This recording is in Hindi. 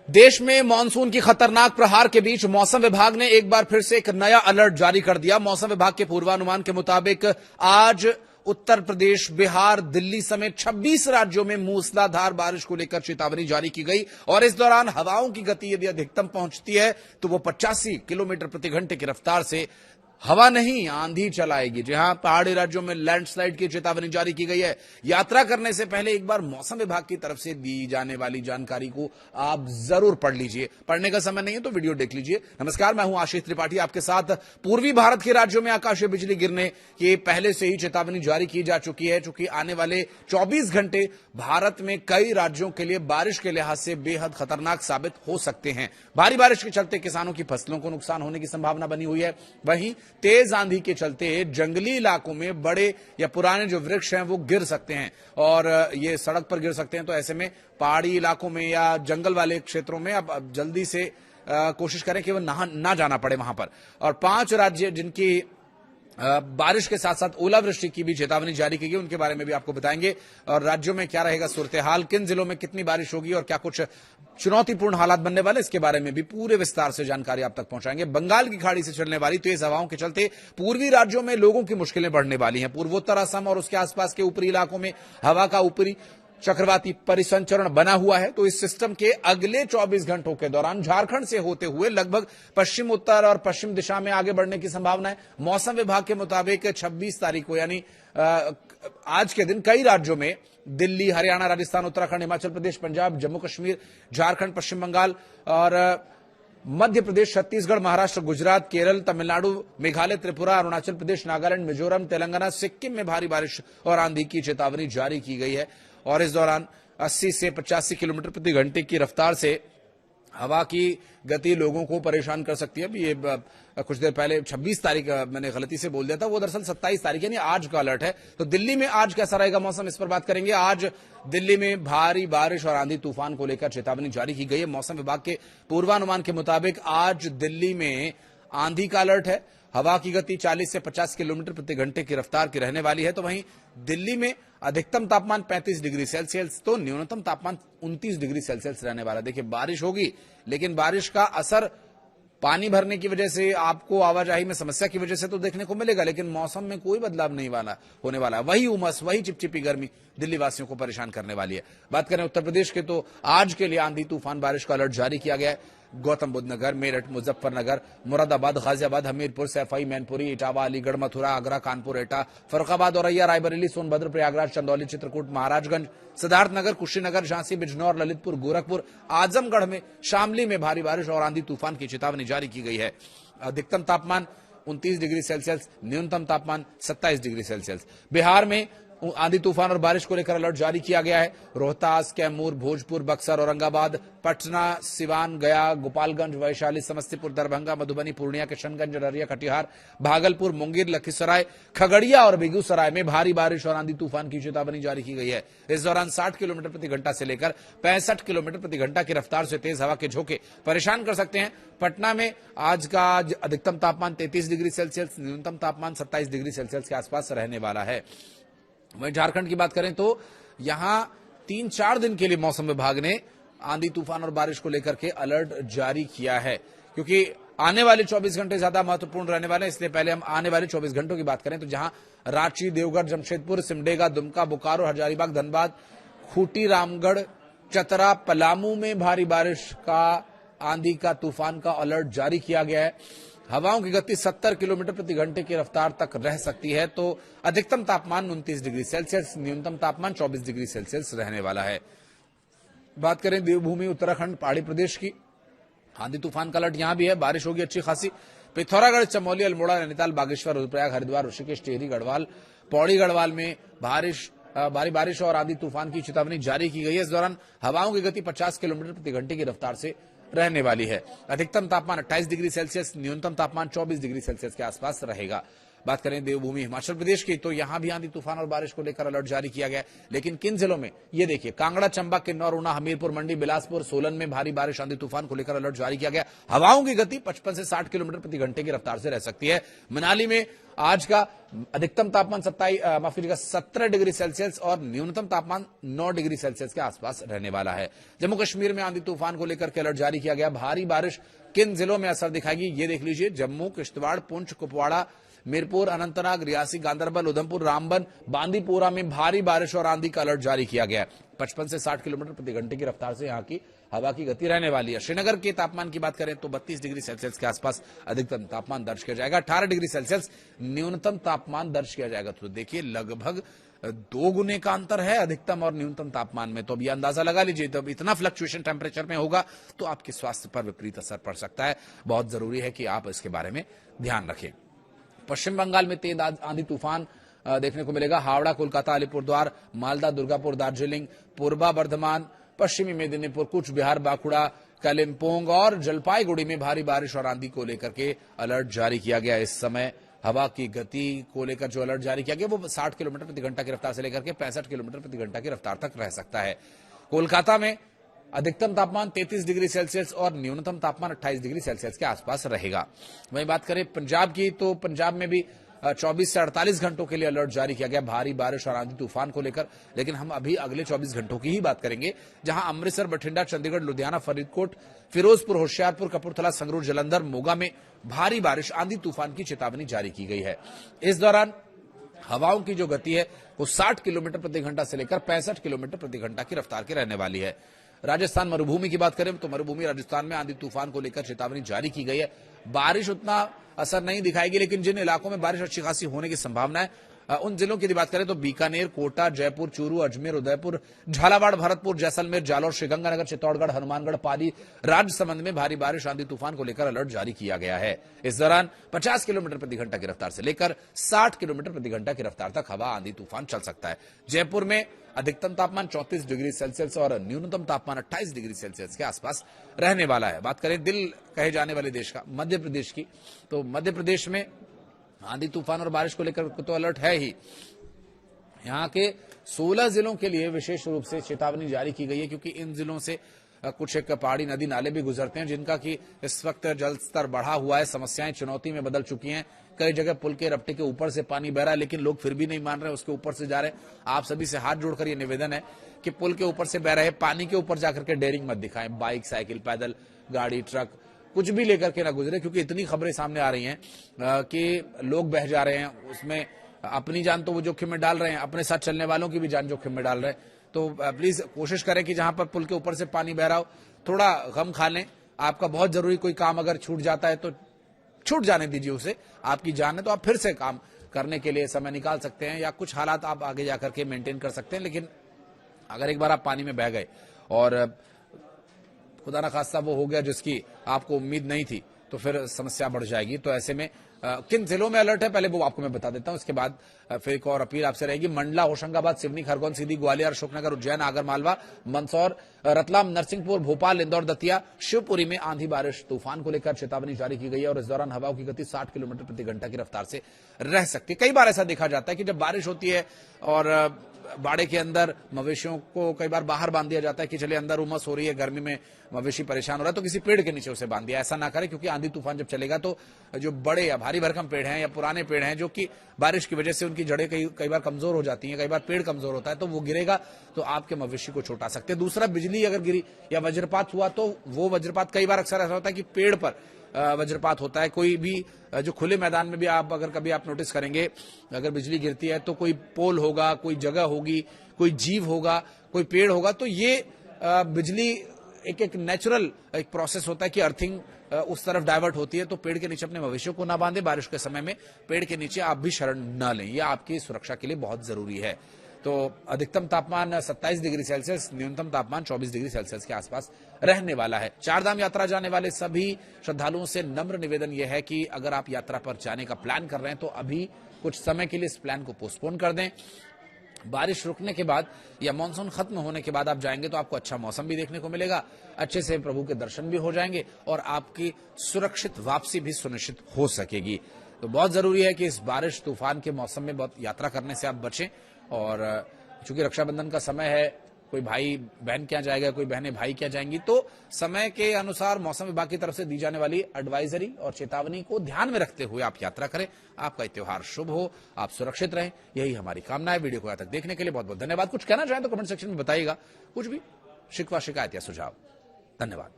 देश में मानसून की खतरनाक प्रहार के बीच मौसम विभाग ने एक बार फिर से एक नया अलर्ट जारी कर दिया। मौसम विभाग के पूर्वानुमान के मुताबिक आज उत्तर प्रदेश, बिहार, दिल्ली समेत 26 राज्यों में मूसलाधार बारिश को लेकर चेतावनी जारी की गई और इस दौरान हवाओं की गति यदि अधिकतम पहुंचती है तो वो 85 किलोमीटर प्रति घंटे की रफ्तार से हवा नहीं आंधी चलाएगी। जहां पहाड़ी राज्यों में लैंडस्लाइड की चेतावनी जारी की गई है। यात्रा करने से पहले एक बार मौसम विभाग की तरफ से दी जाने वाली जानकारी को आप जरूर पढ़ लीजिए। पढ़ने का समय नहीं है तो वीडियो देख लीजिए। नमस्कार, मैं हूं आशीष त्रिपाठी आपके साथ। पूर्वी भारत के राज्यों में आकाशीय बिजली गिरने की पहले से ही चेतावनी जारी की जा चुकी है, चूंकि आने वाले 24 घंटे भारत में कई राज्यों के लिए बारिश के लिहाज से बेहद खतरनाक साबित हो सकते हैं। भारी बारिश के चलते किसानों की फसलों को नुकसान होने की संभावना बनी हुई है। वहीं तेज आंधी के चलते जंगली इलाकों में बड़े या पुराने जो वृक्ष हैं वो गिर सकते हैं और ये सड़क पर गिर सकते हैं। तो ऐसे में पहाड़ी इलाकों में या जंगल वाले क्षेत्रों में अब जल्दी से कोशिश करें कि वो ना जाना पड़े वहां पर। और 5 राज्य जिनकी बारिश के साथ साथ ओलावृष्टि की भी चेतावनी जारी की गई, उनके बारे में भी आपको बताएंगे। और राज्यों में क्या रहेगा सूरत हाल, किन जिलों में कितनी बारिश होगी और क्या कुछ चुनौतीपूर्ण हालात बनने वाले, इसके बारे में भी पूरे विस्तार से जानकारी आप तक पहुंचाएंगे। बंगाल की खाड़ी से चलने वाली तेज हवाओं के चलते पूर्वी राज्यों में लोगों की मुश्किलें बढ़ने वाली हैं। पूर्वोत्तर असम और उसके आसपास के ऊपरी इलाकों में हवा का ऊपरी चक्रवाती परिसंचरण बना हुआ है। तो इस सिस्टम के अगले 24 घंटों के दौरान झारखंड से होते हुए लगभग पश्चिम उत्तर और पश्चिम दिशा में आगे बढ़ने की संभावना है। मौसम विभाग के मुताबिक 26 तारीख को यानी आज के दिन कई राज्यों में दिल्ली, हरियाणा, राजस्थान, उत्तराखंड, हिमाचल प्रदेश, पंजाब, जम्मू कश्मीर, झारखंड, पश्चिम बंगाल और मध्य प्रदेश, छत्तीसगढ़, महाराष्ट्र, गुजरात, केरल, तमिलनाडु, मेघालय, त्रिपुरा, अरुणाचल प्रदेश, नागालैंड, मिजोरम, तेलंगाना, सिक्किम में भारी बारिश और आंधी की चेतावनी जारी की गई है। और इस दौरान 80 से 85 किलोमीटर प्रति घंटे की रफ्तार से हवा की गति लोगों को परेशान कर सकती है। अभी ये कुछ देर पहले 26 तारीख मैंने गलती से बोल दिया था, वो दरअसल 27 तारीख यानी आज का अलर्ट है। तो दिल्ली में आज कैसा रहेगा मौसम, इस पर बात करेंगे। आज दिल्ली में भारी बारिश और आंधी तूफान को लेकर चेतावनी जारी की गई है। मौसम विभाग के पूर्वानुमान के मुताबिक आज दिल्ली में आंधी का अलर्ट है। हवा की गति 40 से 50 किलोमीटर प्रति घंटे की रफ्तार की रहने वाली है। तो वहीं दिल्ली में अधिकतम तापमान 35 डिग्री सेल्सियस तो न्यूनतम तापमान 29 डिग्री सेल्सियस रहने वाला है। देखिए, बारिश होगी लेकिन बारिश का असर पानी भरने की वजह से, आपको आवाजाही में समस्या की वजह से तो देखने को मिलेगा, लेकिन मौसम में कोई बदलाव नहीं होने वाला। वही उमस, वही चिपचिपी गर्मी दिल्ली वासियों को परेशान करने वाली है। बात करें उत्तर प्रदेश के तो आज के लिए आंधी तूफान बारिश का अलर्ट जारी किया गया है। गौतम बुद्ध नगर, मेरठ, मुजफ्फरनगर, मुरादाबाद, गाजियाबाद, हमीरपुर, सैफई, मैनपुरी, इटावा, अलीगढ़, मथुरा, आगरा, कानपुर, एटा, फर्रुखाबाद, औरैया, रायबरेली, सोनभद्र, प्रयागराज, चंदौली, चित्रकूट, महाराजगंज, सिद्धार्थनगर, कुशीनगर, झांसी, बिजनौर, ललितपुर, गोरखपुर, आजमगढ़ में, शामली में भारी बारिश और आंधी तूफान की चेतावनी जारी की गई है। अधिकतम तापमान 29 डिग्री सेल्सियस, न्यूनतम तापमान 27 डिग्री सेल्सियस। बिहार में आंधी तूफान और बारिश को लेकर अलर्ट जारी किया गया है। रोहतास, कैमूर, भोजपुर, बक्सर, औरंगाबाद, पटना, सिवान, गया, गोपालगंज, वैशाली, समस्तीपुर, दरभंगा, मधुबनी, पूर्णिया, किशनगंज, अररिया, कटिहार, भागलपुर, मुंगेर, लखीसराय, खगड़िया और बेगूसराय में भारी बारिश और आंधी तूफान की चेतावनी जारी की गई है। इस दौरान 60 किलोमीटर प्रति घंटा से लेकर 65 किलोमीटर प्रति घंटा की रफ्तार से तेज हवा के झोंके परेशान कर सकते हैं। पटना में आज का अधिकतम तापमान 33 डिग्री सेल्सियस, न्यूनतम तापमान 27 डिग्री सेल्सियस के आसपास रहने वाला है। वहीं झारखंड की बात करें तो यहां 3-4 दिन के लिए मौसम विभाग ने आंधी तूफान और बारिश को लेकर के अलर्ट जारी किया है, क्योंकि आने वाले 24 घंटे ज्यादा महत्वपूर्ण रहने वाले हैं। इसलिए पहले हम आने वाले 24 घंटों की बात करें तो जहां रांची, देवघर, जमशेदपुर, सिमडेगा, दुमका, बोकारो, हजारीबाग, धनबाद, खूंटी, रामगढ़, चतरा, पलामू में भारी बारिश का, आंधी का, तूफान का अलर्ट जारी किया गया है। हवाओं की गति 70 किलोमीटर प्रति घंटे की रफ्तार तक रह सकती है। तो अधिकतम तापमान 29 डिग्री सेल्सियस, न्यूनतम तापमान 24 डिग्री सेल्सियस रहने वाला है। बात करें देवभूमि उत्तराखंड, पहाड़ी प्रदेश की, आंधी तूफान का अलर्ट यहां भी है। बारिश होगी अच्छी खासी। पिथौरागढ़, चमोली, अल्मोड़ा, नैनीताल, बागेश्वर, रुद्रप्रयाग, हरिद्वार, ऋषिकेश, टिहरी, गढ़वाल, पौड़ी गढ़वाल में भारी बारिश और आंधी तूफान की चेतावनी जारी की गई है। इस दौरान हवाओं की गति 50 किलोमीटर प्रति घंटे की रफ्तार से रहने वाली है। अधिकतम तापमान 28 डिग्री सेल्सियस, न्यूनतम तापमान 24 डिग्री सेल्सियस के आसपास रहेगा। बात करें देवभूमि हिमाचल प्रदेश की, तो यहां भी आंधी तूफान और बारिश को लेकर अलर्ट जारी किया गया है। लेकिन किन जिलों में, ये देखिए, कांगड़ा, चंबा, किन्नौर, ऊना, हमीरपुर, मंडी, बिलासपुर, सोलन में भारी बारिश, आंधी तूफान को लेकर अलर्ट जारी किया गया। हवाओं की गति 55 से 60 किलोमीटर प्रति घंटे की रफ्तार से रह सकती है। मनाली में आज का अधिकतम तापमान 17 डिग्री सेल्सियस और न्यूनतम तापमान 9 डिग्री सेल्सियस के आसपास रहने वाला है। जम्मू कश्मीर में आंधी तूफान को लेकर के अलर्ट जारी किया गया। भारी बारिश किन जिलों में असर दिखाएगी, ये देख लीजिए। जम्मू, किश्तवाड़, पुंछ, कुपवाड़ा, मीरपुर, अनंतनाग, रियासी, गांदरबल, उधमपुर, रामबन, बांदीपोरा में भारी बारिश और आंधी का अलर्ट जारी किया गया है। 55 से 60 किलोमीटर प्रति घंटे की रफ्तार से यहां की हवा की गति रहने वाली है। श्रीनगर के तापमान की बात करें तो 32 डिग्री सेल्सियस के आसपास अधिकतम तापमान दर्ज किया जाएगा। 18 डिग्री सेल्सियस न्यूनतम तापमान दर्ज किया जाएगा। तो देखिए, लगभग 2 गुने का अंतर है अधिकतम और न्यूनतम तापमान में। तो अब ये अंदाजा लगा लीजिए, जब इतना फ्लक्चुएशन टेम्परेचर में होगा तो आपके स्वास्थ्य पर विपरीत असर पड़ सकता है। बहुत जरूरी है कि आप इसके बारे में ध्यान रखें। पश्चिम बंगाल में तेज आंधी तूफान देखने को मिलेगा। हावड़ा, कोलकाता, अलीपुरद्वार, मालदा, दुर्गापुर, दार्जिलिंग, पूर्वा बर्धमान, पश्चिमी मेदिनीपुर, कूच बिहार, बांकुड़ा, कालिम्पोंग और जलपाईगुड़ी में भारी बारिश और आंधी को लेकर के अलर्ट जारी किया गया। इस समय हवा की गति को लेकर जो अलर्ट जारी किया गया वो 60 किलोमीटर प्रति घंटा की रफ्तार से लेकर के 65 किलोमीटर प्रति घंटा की रफ्तार तक रह सकता है। कोलकाता में अधिकतम तापमान 33 डिग्री सेल्सियस और न्यूनतम तापमान 28 डिग्री सेल्सियस के आसपास रहेगा। वहीं बात करें पंजाब की, तो पंजाब में भी 24 से 48 घंटों के लिए अलर्ट जारी किया गया भारी बारिश और आंधी तूफान को लेकर। लेकिन हम अभी अगले 24 घंटों की ही बात करेंगे, जहां अमृतसर, बठिंडा, चंडीगढ़, लुधियाना, फरीदकोट, फिरोजपुर, होशियारपुर, कपूरथला, संगरूर, जलंधर, मोगा में भारी बारिश, आंधी तूफान की चेतावनी जारी की गई है। इस दौरान हवाओं की जो गति है वो 60 किलोमीटर प्रति घंटा से लेकर 65 किलोमीटर प्रति घंटा की रफ्तार की रहने वाली है। राजस्थान मरुभूमि की बात करें तो मरुभूमि राजस्थान में आंधी तूफान को लेकर चेतावनी जारी की गई है। बारिश उतना असर नहीं दिखाएगी, लेकिन जिन इलाकों में बारिश अच्छी खासी होने की संभावना है उन जिलों की बात करें तो बीकानेर, कोटा, जयपुर, चूरू, अजमेर, उदयपुर, झालावाड़, भरतपुर, जैसलमेर, जालौर, श्रीगंगानगर, चित्तौड़गढ़, हनुमानगढ़, पाली, राजसमंद में भारी बारिश, आंधी तूफान को लेकर अलर्ट जारी किया गया है। इस दौरान 50 किलोमीटर प्रति घंटा की रफ्तार से लेकर 60 किलोमीटर प्रति घंटा की रफ्तार तक हवा, आंधी तूफान चल सकता है। जयपुर में अधिकतम तापमान 34 डिग्री सेल्सियस और न्यूनतम तापमान 28 डिग्री सेल्सियस के आसपास रहने वाला है। बात करें दिल कहे जाने वाले देश का, मध्य प्रदेश की, तो मध्य प्रदेश में आंधी तूफान और बारिश को लेकर तो अलर्ट है ही। यहां के 16 जिलों के लिए विशेष रूप से चेतावनी जारी की गई है, क्योंकि इन जिलों से कुछ एक पहाड़ी नदी नाले भी गुजरते हैं, जिनका कि इस वक्त जल स्तर बढ़ा हुआ है। समस्याएं चुनौती में बदल चुकी हैं। कई जगह पुल के रपटे के ऊपर से पानी बह रहा है, लेकिन लोग फिर भी नहीं मान रहे, उसके ऊपर से जा रहे हैं। आप सभी से हाथ जोड़कर ये निवेदन है कि पुल के ऊपर से बह रहे पानी के ऊपर जाकर के डेयरिंग मत दिखाएं। बाइक, साइकिल, पैदल, गाड़ी, ट्रक कुछ भी लेकर के ना गुजरे, क्योंकि इतनी खबरें सामने आ रही हैं कि लोग बह जा रहे हैं। उसमें अपनी जान तो वो जोखिम में डाल रहे हैं, अपने साथ चलने वालों की भी जान जोखिम में डाल रहे हैं। तो प्लीज कोशिश करें कि जहां पर पुल के ऊपर से पानी बह रहा हो थोड़ा गम खा लें। आपका बहुत जरूरी कोई काम अगर छूट जाता है तो छूट जाने दीजिए उसे। आपकी जान है तो आप फिर से काम करने के लिए समय निकाल सकते हैं, या कुछ हालात आप आगे जाकर के मेंटेन कर सकते हैं। लेकिन अगर एक बार आप पानी में बह गए और खुदा ना खास्ता वो हो गया जिसकी आपको उम्मीद नहीं थी, तो फिर समस्या बढ़ जाएगी। तो ऐसे में किन जिलों में अलर्ट है पहले वो आपको मैं बता देता हूं। इसके बाद फिर एक और अपील आपसे रहेगी। मंडला, होशंगाबाद, सिवनी, खरगोन, सीधी, ग्वालियर, अशोकनगर, उज्जैन, आगर मालवा, मंदसौर, रतलाम, नरसिंहपुर, भोपाल, इंदौर, दतिया, शिवपुरी में आंधी बारिश तूफान को लेकर चेतावनी जारी की गई है। और इस दौरान हवाओं की गति 60 किलोमीटर प्रति घंटा की रफ्तार से रह सकती है। कई बार ऐसा देखा जाता है कि जब बारिश होती है और बाड़े के अंदर मवेशियों को कई बार बाहर बांध दिया जाता है कि चलिए अंदर उमस हो रही है, गर्मी में मवेशी परेशान हो रहा है, तो किसी पेड़ के नीचे उसे बांध दिया। ऐसा ना करें, क्योंकि आंधी तूफान जब चलेगा तो जो बड़े या भारी भरकम पेड़ हैं या पुराने पेड़ हैं, जो कि बारिश की वजह से उनकी जड़ें कई बार कमजोर हो जाती हैं, कई बार पेड़ कमजोर होता है, तो वो गिरेगा तो आपके मवेशी को चोट आ सकते हैं। दूसरा, बिजली अगर गिरी या वज्रपात हुआ तो वो वज्रपात कई बार अक्सर ऐसा होता है कि पेड़ पर वज्रपात होता है। कोई भी जो खुले मैदान में भी आप अगर कभी आप नोटिस करेंगे, अगर बिजली गिरती है तो कोई पोल होगा, कोई जगह होगी, कोई जीव होगा, कोई पेड़ होगा, तो ये बिजली एक नेचुरल एक प्रोसेस होता है कि अर्थिंग उस तरफ डाइवर्ट होती है। तो पेड़ के नीचे अपने मवेशियों को ना बांधे। बारिश के समय में पेड़ के नीचे आप भी शरण न लें, यह आपकी सुरक्षा के लिए बहुत जरूरी है। तो अधिकतम तापमान 27 डिग्री सेल्सियस, न्यूनतम तापमान 24 डिग्री सेल्सियस के आसपास रहने वाला है। चारधाम यात्रा जाने वाले सभी श्रद्धालुओं से नम्र निवेदन यह है कि अगर आप यात्रा पर जाने का प्लान कर रहे हैं तो अभी कुछ समय के लिए इस प्लान को पोस्टपोन कर दें। बारिश रुकने के बाद या मानसून खत्म होने के बाद आप जाएंगे तो आपको अच्छा मौसम भी देखने को मिलेगा, अच्छे से प्रभु के दर्शन भी हो जाएंगे और आपकी सुरक्षित वापसी भी सुनिश्चित हो सकेगी। तो बहुत जरूरी है कि इस बारिश तूफान के मौसम में बहुत यात्रा करने से आप बचें। और चूंकि रक्षाबंधन का समय है, कोई भाई बहन क्या जाएगा, कोई बहनें भाई क्या जाएंगी, तो समय के अनुसार मौसम विभाग की तरफ से दी जाने वाली एडवाइजरी और चेतावनी को ध्यान में रखते हुए आप यात्रा करें। आपका ये त्योहार शुभ हो, आप सुरक्षित रहें, यही हमारी कामना है। वीडियो को यहाँ तक देखने के लिए बहुत बहुत धन्यवाद। कुछ कहना चाहें तो कमेंट सेक्शन में बताइएगा, कुछ भी शिकवा, शिकायत या सुझाव। धन्यवाद।